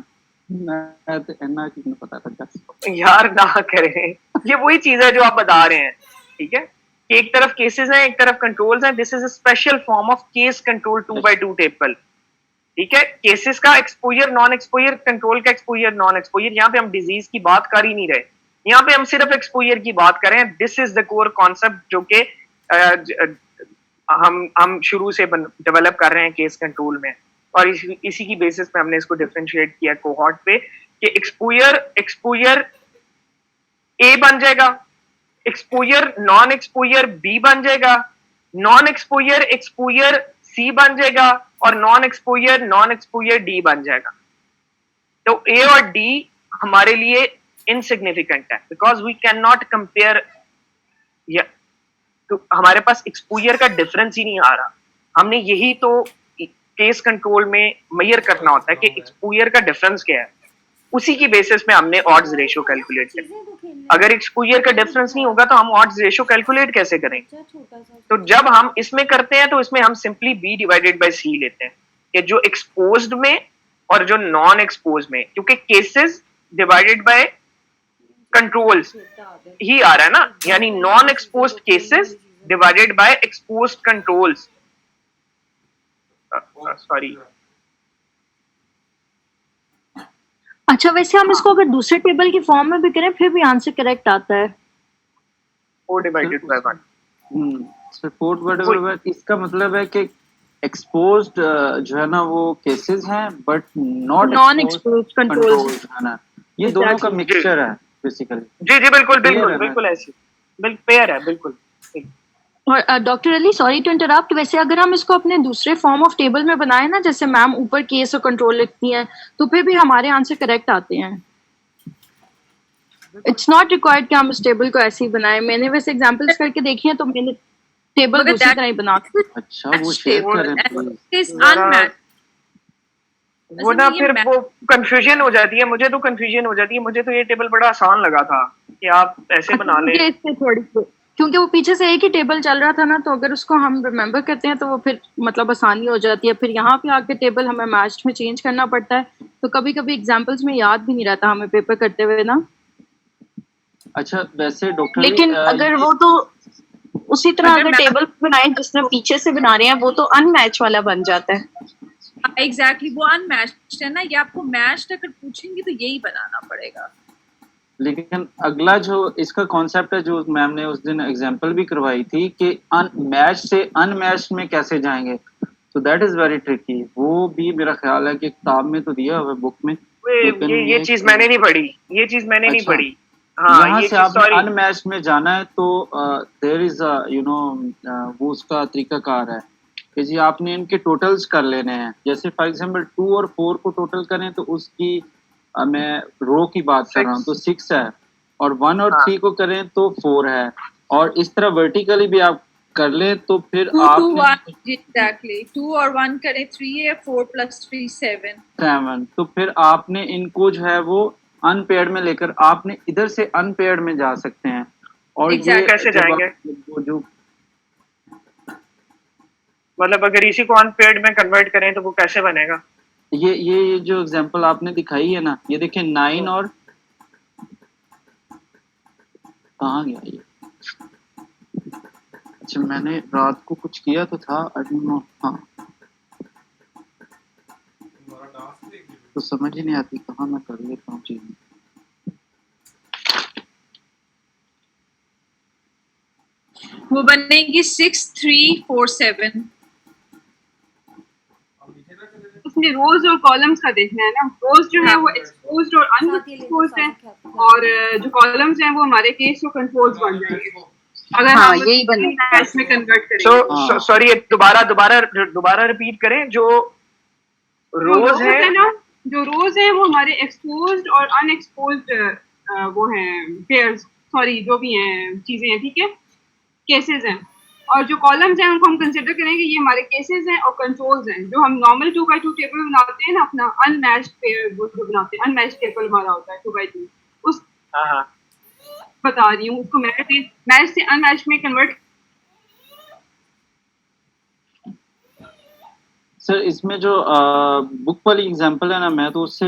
मैं तो इतना कितना पता था यार ना करें, ये वही चीज है जो आप बता रहे हैं, ठीक है, कि एक तरफ केसेस हैं, एक तरफ कंट्रोल्स हैं। This is a special form of case control 2x2 table, ठीक है। केसेस का एक्सपोजर नॉन एक्सपोजर, कंट्रोल का एक्सपोजर नॉन एक्सपोजर। यहाँ पे हम डिजीज की बात कर ही नहीं रहे, यहाँ पे हम सिर्फ एक्सपोजर की बात करें। This is the core concept जो कि हम शुरू से डेवलप कर रहे हैं केस कंट्रोल में, और इसी की बेसिस पे हमने इसको डिफरेंशिएट किया कोहॉर्ट पे, कि एक्सपोजर ए बन जाएगा, एक्सपोजर नॉन एक्सपोजर बी बन जाएगा, नॉन एक्सपोजर सी बन जाएगा, और नॉन एक्सपोजर डी बन जाएगा। तो ए और डी हमारे लिए इनसिग्निफिकेंट है, because we can not compare. तो हमारे पास एक्सपोजर का डिफरेंस ही नहीं आ रहा। हमने यही तो केस कंट्रोल में मेजर करना होता है कि एक्सपोजर का डिफरेंस क्या है, उसी की बेसिस पे हमने ऑड्स रेशियो कैलकुलेट करें। अगर एक्सपोजर का डिफरेंस नहीं होगा तो हम ऑड्स रेशियो कैलकुलेट कैसे करेंगे? तो जब हम इसमें करते हैं तो इसमें हम सिंपली बी डिवाइडेड बाय सी लेते हैं, कि जो एक्सपोज्ड में और जो नॉन एक्सपोज में, क्योंकि केसेस डिवाइडेड बाय कंट्रोल्स ही आ रहा है ना, यानी non exposed cases divided by exposed controls. Sorry. अच्छा, वैसे हम इसको अगर दूसरे टेबल की फॉर्म में भी करें फिर भी आंसर करेक्ट आता है। 4 divided by 1। Sir 4 divided by, इसका मतलब है कि एक्सपोज्ड जो है ना वो केसेस हैं, बट नॉन एक्सपोज्ड कंट्रोल्स है ना, ये दोनों का मिक्सचर है बेसिकली। जी बिल्कुल ऐसे पेयर है बिल्कुल। और doctor Ali, sorry to interrupt, वैसे अगर हम इसको अपने दूसरे फॉर्म ऑफ टेबल में बनाए ना, जैसे मैम ऊपर केस और कंट्रोल लिखती हैं, तो फिर भी हमारे आंसर करेक्ट आते हैं। इट्स नॉट रिक्वायर्ड कि हम इस टेबल को ऐसे ही बनाएं। मैंने वैसे एग्जांपल्स करके देखी हैं, तो मैंने टेबल दूसरी तरह ही बना। अच्छा, वो शेयर करें प्लीज। वो असल ना में ये फिर math- वो कंफ्यूजन हो जाती है, मुझे तो कंफ्यूजन हो जाती है। मुझे तो ये टेबल बड़ा आसान लगा था कि आप ऐसे बना लें। क्योंकि इससे थोड़ी क्योंकि वो पीछे से एक ही टेबल चल रहा था ना, तो अगर उसको हम रिमेम्बर करते हैं तो वो फिर मतलब आसानी हो जाती है। फिर यहाँ पे आके टेबल हमें मैच में चेंज करना पड़ता है, तो कभी कभी एग्जाम्पल्स में याद भी नहीं रहता हमें पेपर करते हुए ना। अच्छा वैसे डॉक्टर लेकिन अगर वो तो उसी तरह अगर अगर मैं- टेबल बनाए जिसमें पीछे से बना रहे हैं वो तो अनमैच वाला बन जाता है। एग्जैक्टली वो अनमैच्ड है ना, ये आपको मैच्ड अगर पूछेंगे तो यही बनाना पड़ेगा। लेकिन अगला जो इसका कॉन्सेप्ट है जो मैम ने उस दिन एग्जांपल भी करवाई थी कि मैच से अनमैच में कैसे जाएंगे, तो दैट इज वेरी ट्रिकी। वो भी मेरा ख्याल है कि किताब में तो दिया हुआ है बुक में, लेकिन ये चीज मैंने नहीं पढ़ी, ये चीज मैंने नहीं अच्छा। पढ़ी। हाँ यहाँ ये से चीज आपने सॉरी, अनमैच में जाना है तो देयर इज यू नो वो उसका तरीकाकार है कि जी आपने इनके टोटल्स कर लेने हैं। जैसे फॉर एग्जांपल 2 और 4 को टोटल करें तो उसकी मैं रो की बात कर रहा हूँ तो 6 है, और 1 और 3 को करें तो 4 है, और इस तरह वर्टिकली भी आप कर लें तो फिर 2 2 आप 1 एग्जैक्टली 2 और 1 करें 3 है, 4 + 3 7। 7, तो फिर आपने इनको जो है वो अनपेयर्ड में लेकर आपने इधर से अनपेयर्ड में जा सकते हैं। और ये Exactly. कैसे जब जाएंगे? वो जो मतलब अगर इसी को अनपेड में कन्वर्ट करें तो वो कैसे बनेगा? ये जो एग्जांपल आपने दिखाई है ना, ये देखिए 9 और कहाँ गया ये? अच्छा मैंने रात को कुछ किया तो था, आई डोंट नो। हाँ तो समझ ही नहीं आती कहाँ मैं कर लेता हूँ चीजें। वो बनेगी 6 3 4 7। उसमें रोज और कॉलम्स का देखना है ना। रोज जो है वो एक्सपोज्ड और अनएक्सपोज्ड है, और जो कॉलम्स हैं वो हमारे केस और कंट्रोल्स बन जाएंगे अगर हाँ, हम यही बनेगा। मैच में कन्वर्ट करेंगे। सो सॉरी, दोबारा रिपीट करें। जो रोज है ना, जो रोज है वो हमारे एक्सपोज्ड और अनएक्सपोज्ड वो हैं पेयर्स, सॉरी जो भी हैं चीजें हैं, ठीक है, केसेस हैं। और जो कॉलम्स हैं उनको हम कंसिडर करेंगे ये हमारे केसेस हैं और कंट्रोल्स हैं। जो हम नॉर्मल 2x2 टेबल बनाते हैं ना, अपना अनमैच्ड पेयर वो जो बनाते हैं, अनमैच्ड टेबल हमारा होता है 2x2, उस बता रही हूँ, उसको मैच से अनमैच में कन्वर्ट। सर इसमें जो बुक वाली एग्जांपल है ना, मैं तो उससे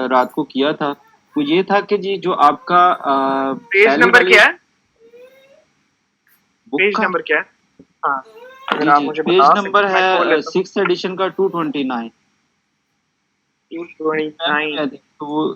रात को किया था, तो ये था कि जी जो आपका पेज नंबर क्या है? बुक पेज का नंबर क्या है? हाँ अगर जी आप जी मुझे पेज बता नंबर सकते हैं, मैं खोल है लेता 6th एडिशन का 229। 229। तो वो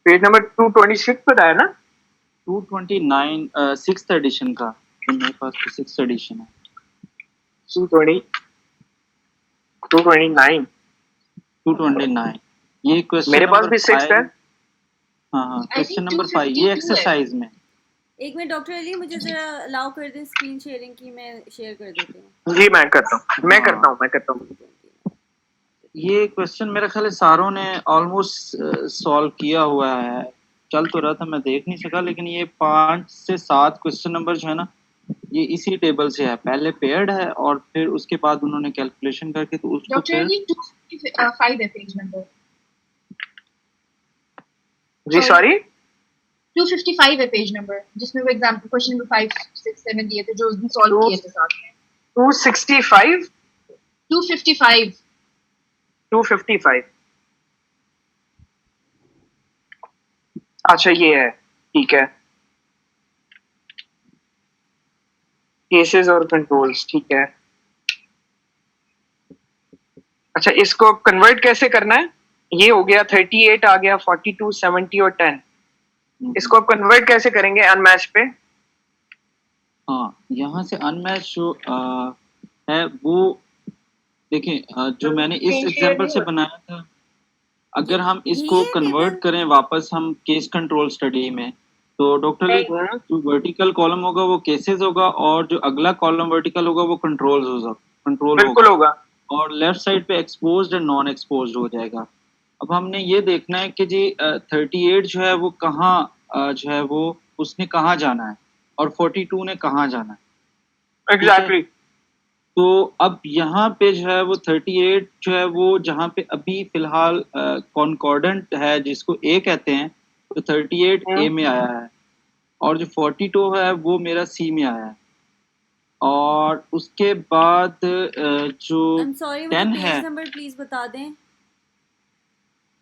पेज नंबर 226 बताया ना? 229 6th एडिशन का, तो मेरे पास तो 6th एडिशन है। 229 229 ये क्वेश्चन मेरे पास भी 6 है। हाँ हाँ क्वेश्चन नंबर 5 ये एक्सरसाइज में। एक मिनट डॉक्टर अली, मुझे जरा अलाउ कर दें स्क्रीन शेयरिंग की, मैं शेयर कर देती हूँ। जी मैं करता हूँ। ये क्वेश्चन मेरा ख्याल है सारों ने ऑलमोस्ट सॉल्व किया हुआ है, चल तो रहा था मैं देख नहीं सका, लेकिन ये 5 से 7 क्वेश्चन नंबर जो है ना ये इसी टेबल से है। पहले पेयर्ड है और फिर उसके बाद उन्होंने कैलकुलेशन करके तो उसको फिर 255 है पेज नंबर। जी सॉरी 255 है पेज नंबर, जिसमें वो एग्जांपल क्वेश्चन नंबर 5 6 7 दिए थे जो उस दिन सॉल्व किए थे साथ में। 265 255 255। अच्छा ये है, ठीक है, केसेस और कंट्रोल्स, ठीक है। अच्छा इसको कन्वर्ट कैसे करना है? ये हो गया 38 आ गया, 42, 70 और 10। इसको आप कन्वर्ट कैसे करेंगे अनमैच पे? हाँ, यहाँ से अनमैच जो है वो देखिए जो मैंने इस एग्जांपल से बनाया था, अगर हम इसको कन्वर्ट करें वापस हम केस कंट्रोल स्टडी में, तो डॉक्टर ली जो वर्टिकल कॉलम होगा वो केसेस होगा और जो अगला कॉलम वर्टिकल होगा वो कंट्रोल बिल्कुल होगा। और लेफ्ट साइड पे एक्सपोज्ड एंड नॉन एक्सपोज्ड हो जाएगा। अब हमने ये देखना है कि जी 38 जो है वो कहाँ जो है वो उसने कहाँ जाना है और 42 ने कहाँ जाना है। एग्जैक्टली। तो अब यहाँ पे जो है वो 38 जो है वो जहाँ पे अभी फिलहाल कॉन्कॉर्डेंट है जिसको ए कहते हैं, तो 38 ए में आया है और जो 42 है वो मेरा सी में आया है। और उसके बाद जो 10 है, पेज नंबर प्लीज बता दें,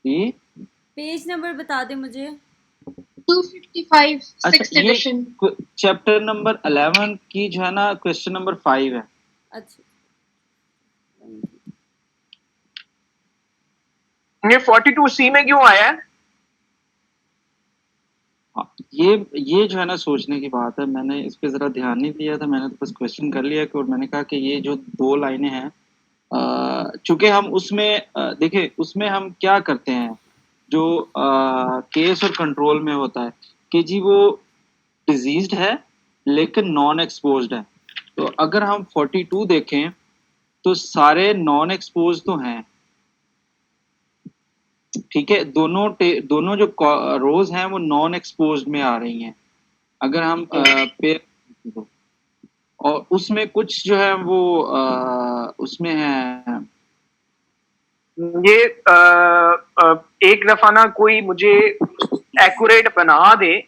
जी पेज नंबर बता दें मुझे। 255 अच्छा सिक्स्थ ये एडिशन। चैप्टर नंबर 11 की जो है ना क्वेश्चन नंबर 5 है। अच्छा ये 42 सी में क्यों आया है? हाँ, ये जो है ना सोचने की बात है, मैंने इस पे जरा ध्यान नहीं दिया था, मैंने तो बस क्वेश्चन कर लिया कि और मैंने कहा कि ये जो दो लाइनें हैं चूंकि हम उसमें देखिए उसमें हम क्या करते हैं जो केस और कंट्रोल में होता है कि जी वो डिजीज्ड है लेकिन नॉन एक्सपोज्ड है। तो अगर हम 42 देखें तो सारे नॉन एक्सपोज तो हैं, ठीक है, दोनों जो रोज हैं वो नॉन एक्सपोज्ड में आ रही हैं। अगर हम पे और उसमें कुछ जो है वो उसमें है ये एक दफा ना कोई मुझे एक्यूरेट बना दे,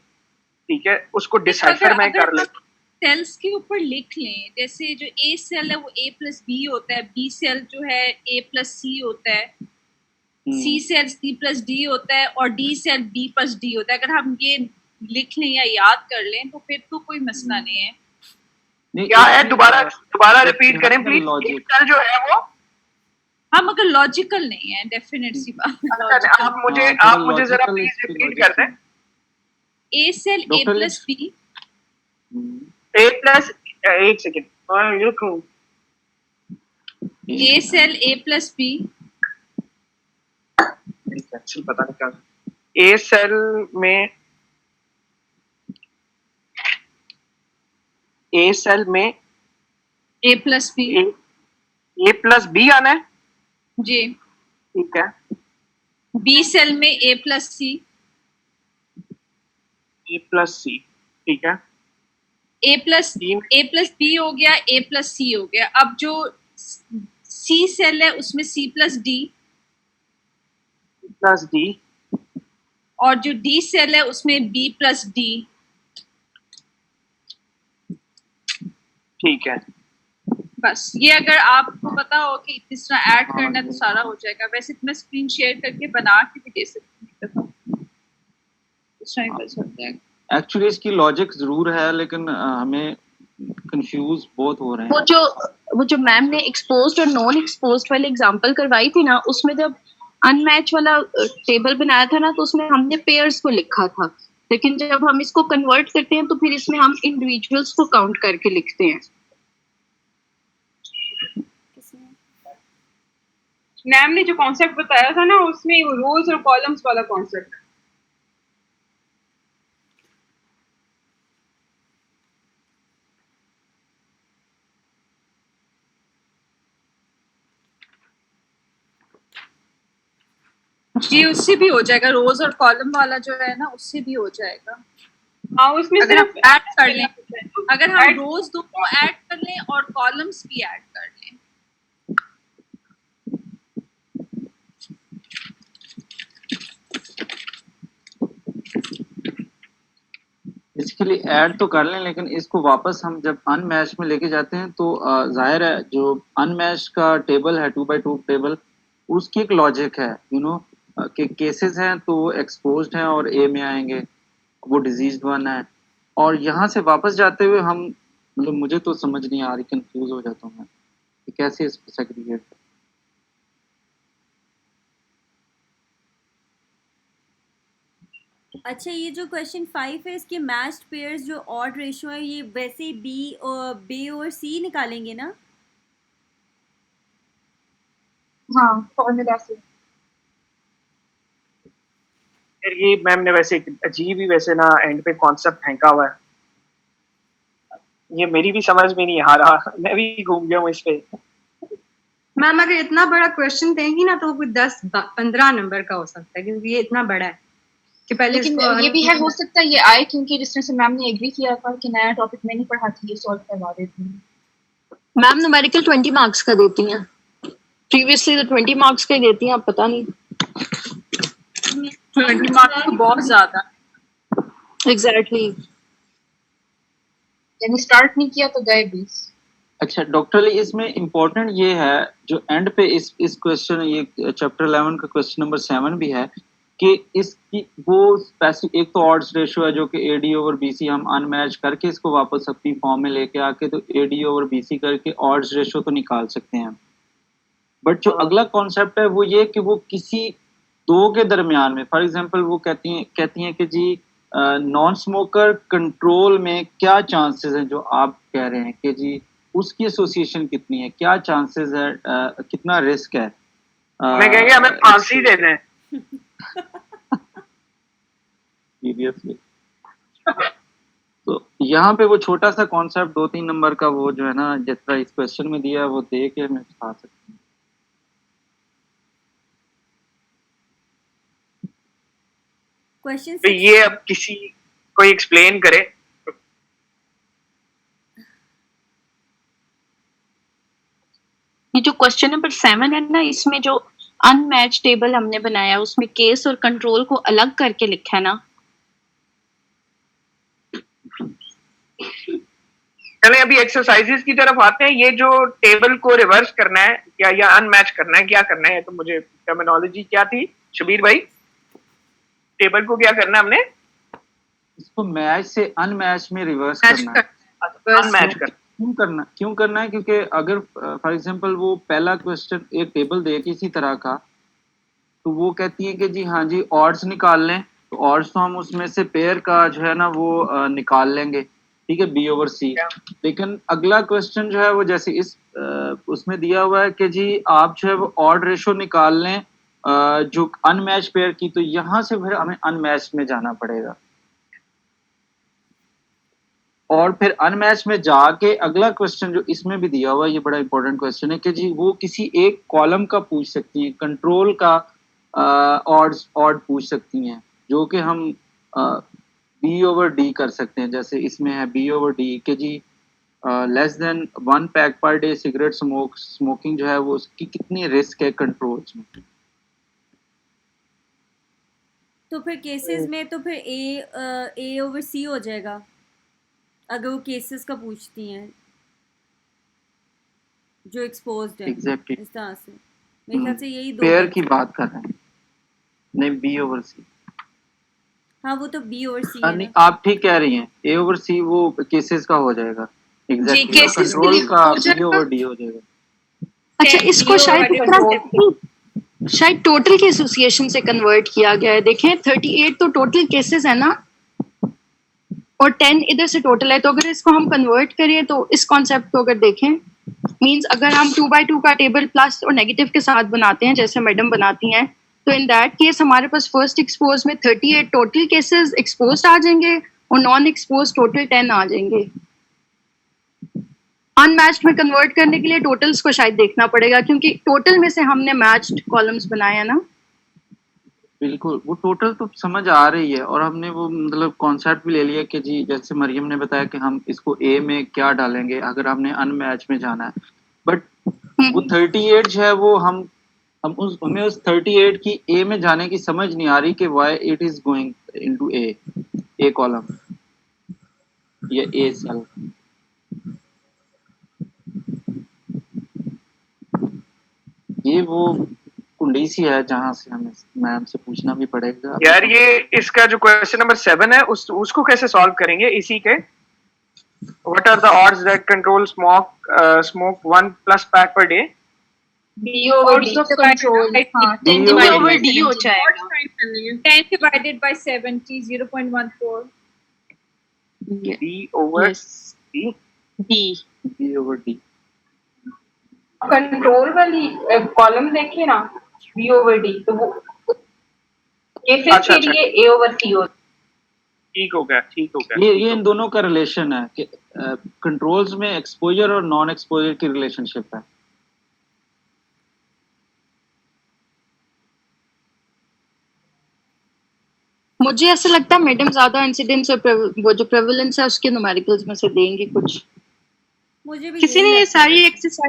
ठीक है, उसको डिसाइफर मैं कर ले। सेल्स के ऊपर लिख लें, जैसे जो ए सेल है वो ए प्लस बी होता है, बी सेल जो है ए प्लस सी होता है, C cell C plus D होता है और D cell B plus D होता है। अगर हम ये लिख लें या याद कर लें तो फिर तो कोई मसला नहीं है। क्या है, दोबारा रिपीट करें प्लीज। सेल जो है वो हम अगर लॉजिकल नहीं है, डेफिनेट सी बात। आप मुझे जरा प्लीज रिपीट कर दें। ए सेल ए प्लस बी, ए प्लस, एक सेकेंड रुको, ए सेल ए प्लस बी, पता नहीं क्या, ए सेल में ए प्लस बी, ए प्लस बी आना है जी, ठीक है। बी सेल में ए प्लस सी, ए प्लस सी, ठीक है। ए प्लस बी हो गया, ए प्लस सी हो गया। अब जो सी सेल है उसमें सी प्लस डी, और जो डी सेल है उसमें बी प्लस डी, ठीक है। बस ये अगर आपको पता हो कि इस तरह ऐड करना है तो सारा हो जाएगा। वैसे तो मैं स्क्रीन शेयर करके बना के भी दे सकती हूँ, इस तरह बस हो जाएगा। एक्चुअली इसकी लॉजिक जरूर है लेकिन हमें कंफ्यूज बहुत हो रहे हैं। वो जो मैम ने एक्सपोज्ड और नॉन एक्सपोज्ड वाले एग्जांपल करवाई थी ना, उसमें जब अनमैच वाला टेबल बनाया था ना तो उसमें हमने पेयर्स को लिखा था, लेकिन जब हम इसको कन्वर्ट करते हैं तो फिर इसमें हम इंडिविजुअल्स को काउंट करके लिखते हैं। मैम ने जो कॉन्सेप्ट बताया था ना उसमें वो रोज और कॉलम्स वाला कॉन्सेप्ट। जी उससे भी हो जाएगा, रोज और कॉलम वाला जो है ना उससे भी हो जाएगा। हाँ उसमें अगर हम ऐड कर लें, अगर हम ऐड रोज दोनों ऐड कर लें और कॉलम्स भी ऐड कर लें। बेसिकली ऐड तो कर लें लेकिन इसको वापस हम जब अनमैच में लेके जाते हैं तो जाहिर है जो अनमैच का टेबल है 2x2 टेबल उसकी एक लॉजिक है, यू नो, कि केसेस हैं तो वो एक्सपोज्ड हैं और ए में आएंगे, वो डिजीज वन है, और यहाँ से वापस जाते हुए हम, मतलब मुझे तो समझ नहीं आ रही, कंफ्यूज हो जाता हूँ मैं कि कैसे इसको सेग्रीगेट। अच्छा, ये जो क्वेश्चन 5 है इसके मैच्ड पेयर्स जो ऑड रेशियो है ये वैसे बी और सी निकालेंगे ना? हाँ, फॉर्मूला से। फिर ये मैम ने वैसे एक अजीब ही वैसे ना एंड पे कॉन्सेप्ट फेंका हुआ है, ये मेरी भी समझ में नहीं आ रहा, मैं भी घूम गया हूँ इस पे। मैम अगर इतना बड़ा क्वेश्चन देंगी ना तो वो 10-15 नंबर का हो सकता है, क्योंकि ये इतना बड़ा है कि पहले लेकिन इसको ये भी है, हो सकता है ये आए क्योंकि जिस तरह से मैम ने एग्री किया था कि नया टॉपिक मैं नहीं पढ़ाती, ये सॉल्व करवा देती हूँ। मैम न्यूमेरिकल 20 मार्क्स का देती हैं, प्रीवियसली तो 20 मार्क्स का ही देती हैं, अब पता नहीं। 20 मार्क्स तो बहुत ज्यादा। एग्जैक्टली। यानी स्टार्ट नहीं किया तो गए 20। अच्छा डॉक्टर अली, इसमें इम्पोर्टेंट ये है जो एंड पे इस क्वेश्चन, ये चैप्टर 11 का क्वेश्चन नंबर 7 भी है कि इसकी वो स्पेसिफिक, एक तो ऑड्स रेशियो है जो कि एडी ओवर बीसी, हम अनमैच करके इसको वापस अपनी फॉर्म में लेके आके तो एडी ओवर बीसी करके ऑड्स रेशियो तो निकाल सकते हैं, बट जो अगला कॉन्सेप्ट है वो ये कि वो किसी दो के दरमियान में, फॉर एग्जांपल वो कहती हैं कि जी नॉन स्मोकर कंट्रोल में क्या चांसेस हैं, जो आप कह रहे हैं कि जी उसकी एसोसिएशन कितनी है, क्या चांसेस है, कितना रिस्क है। मैं कहेंगे हमें फांसी दे दें। सीरियसली। तो यहाँ पे वो छोटा सा कॉन्सेप्ट 2-3 नंबर का वो जो है ना, जिस तरह इस क्वेश्चन में दिया है वो दे के मैं बता सकती हूँ। क्वेश्चन तो ये अब किसी कोई एक्सप्लेन करे। ये जो क्वेश्चन नंबर 7 है ना, इसमें जो अनमैच टेबल हमने बनाया उसमें केस और कंट्रोल को अलग करके लिखा है ना। चले अभी एक्सरसाइजेस की तरफ आते हैं। ये जो टेबल को रिवर्स करना है या अनमैच करना है, क्या करना है, तो मुझे टर्मिनोलॉजी क्या थी शबीर भाई? टेबल को क्या करना है हमने? इसको मैच से अनमैच में रिवर्स करना है। अनमैच करना क्यों करना है? क्योंकि अगर फॉर एग्जांपल वो पहला क्वेश्चन एक टेबल दे किसी तरह का, तो वो कहती है कि जी हाँ जी ऑड्स निकाल लें, तो ऑड्स तो हम उसमें से पेयर का जो है ना वो निकाल लेंगे, ठीक है, बी ओवर सी। लेकिन अगला क्वेश्चन जो है वो जैसे इस उसमें दिया हुआ है कि जी आप जो है वो ऑड रेशो निकाल लें जो अनमैच पेयर की, तो यहाँ से फिर हमें अनमैच में जाना पड़ेगा, और फिर अनमैच में जाके अगला क्वेश्चन जो इसमें भी दिया हुआ है, ये बड़ा इंपॉर्टेंट क्वेश्चन है कि जी वो किसी एक कॉलम का पूछ सकती हैं, कंट्रोल का ऑड पूछ सकती हैं, जो कि हम बी ओवर डी कर सकते हैं। जैसे इसमें है बी ओवर डी कि जी less than 1 pack per day cigarette smoking जो है वो उसकी कितनी रिस्क है कंट्रोल्स में। तो फिर केसेस में तो फिर ए ओवर सी हो जाएगा अगर वो केसेस का पूछती हैं जो एक्सपोज्ड है। एग्जैक्टली इस तरह से मेरे ख्याल से यही दो पेयर की बात कर रहे हैं, नहीं बी ओवर सी। हाँ वो तो बी ओवर सी है नहीं ना। आप ठीक कह रही हैं, ए ओवर सी वो केसेस का हो जाएगा, एग्जैक्टली cases के कंट्रोल लिए का हो बी जाएगा। ओवर डी हो जाएगा। अच्छा, इसको शायद टोटल के एसोसिएशन से कन्वर्ट किया गया है। देखें 38 तो टोटल केसेस है ना, और 10 इधर से टोटल है, तो अगर इसको हम कन्वर्ट करें तो इस कॉन्सेप्ट को अगर देखें, मींस अगर हम 2x2 का टेबल प्लस और नेगेटिव के साथ बनाते हैं जैसे मैडम बनाती हैं, तो इन दैट केस हमारे पास फर्स्ट एक्सपोज में 38 टोटल केसेस एक्सपोज्ड आ जाएंगे और नॉन एक्सपोज टोटल 10 आ जाएंगे। अनमैच्ड में कन्वर्ट करने के लिए टोटल्स को शायद देखना पड़ेगा, क्योंकि टोटल में से हमने मैच्ड कॉलम्स बनाए हैं ना। बिल्कुल, वो टोटल तो समझ आ रही है, और हमने वो मतलब कॉन्सेप्ट भी ले लिया कि जी जैसे मरियम ने बताया कि हम इसको ए में क्या डालेंगे अगर हमने अनमैच में जाना है, बट वो 38 जो है वो हमें उस 38 की ए में जाने की समझ नहीं आ रही कि why it is going into A column या ए सेल। ये वो कुंडी सी है जहाँ से हमें मैम से पूछना भी पड़ेगा। यार ये इसका जो क्वेश्चन नंबर 7 है उसको कैसे सॉल्व करेंगे इसी के what are the odds that control smoke 1+ pack per day D over D Odds of control, हाँ, 10 D over divided by D हो 70. जाएगा। 10 divided by 70, 0.14. D over Yes. D D D over D। Control वाली column देखिए ना, B over D, तो वो cases अच्छा, के अच्छा। लिए A over C होता ठीक हो गया ये इन दोनों का रिलेशन है कि कंट्रोल्स में एक्सपोजर और नॉन एक्सपोजर की रिलेशनशिप है। मुझे ऐसा लगता है मैडम ज्यादा इंसिडेंट्स और वो जो प्रेवलेंस है उसके न्यूमेरिकल्स में से देंगे कुछ। मुझे भी किसी यही ने ये लगता है। सारी एक्सरसाइज